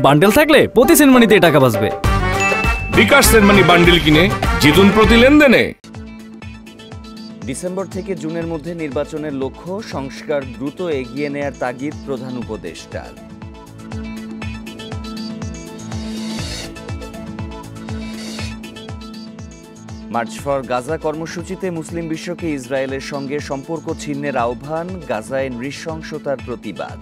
Bundle থাকলে প্রতি সেনমানিতে টাকা বাঁচবে। বিকাশ সেনমানি বান্ডেল কিনে জিতুন প্রতি লেনদেনে। ডিসেম্বর থেকে জুনের মধ্যে নির্বাচনের লক্ষ্য, সংস্কার দ্রুত এগিয়ে নেয়ার তাগিদ প্রধান উপদেষ্টার। মার্চ ফর গাজা কর্মসূচিতে মুসলিম বিশ্বকে ইসরায়েলের সঙ্গে সম্পর্ক ছিন্নের আহ্বান, গাজায় নৃশংসতার প্রতিবাদ।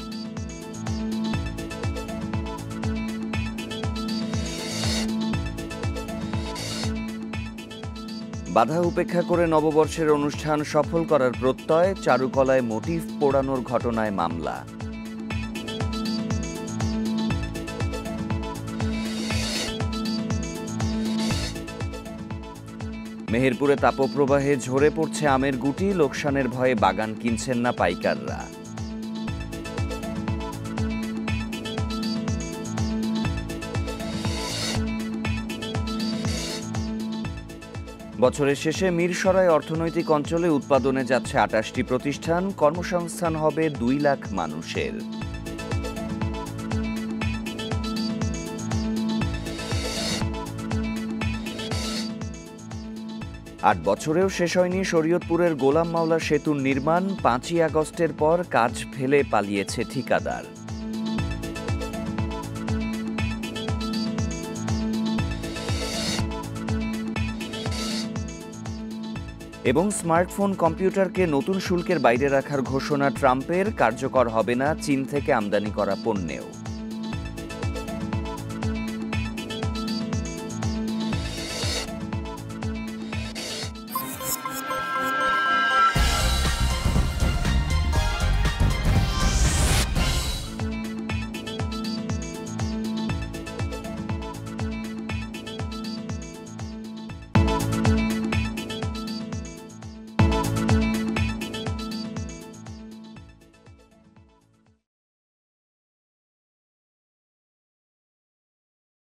বাধা উপেক্ষা করে নববর্ষের অনুষ্ঠান সফল করার প্রত্যয়, চারুকলায় মোটিভ পোড়ানোর ঘটনায় মামলা। মেহেরপুরে তাপপ্রবাহে ঝরে পড়ছে আমের গুটি, লোকসানের ভয়ে বাগান কিনছেন না পাইকাররা। বছরের শেষে মিরসরাই অর্থনৈতিক অঞ্চলে উৎপাদনে যাচ্ছে ২৮টি প্রতিষ্ঠান, কর্মসংস্থান হবে ২ লাখ মানুষের। ৮ বছরেও শেষ হয়নি শরীয়তপুরের গোলাম মাওলা সেতুর নির্মাণ, ৫ই আগস্টের পর কাজ ফেলে পালিয়েছে ঠিকাদার। এবং স্মার্টফোন, কম্পিউটারকে নতুন শুল্কের বাইরে রাখার ঘোষণা ট্রাম্পের, কার্যকর হবে না চীন থেকে আমদানি করা পণ্যেও।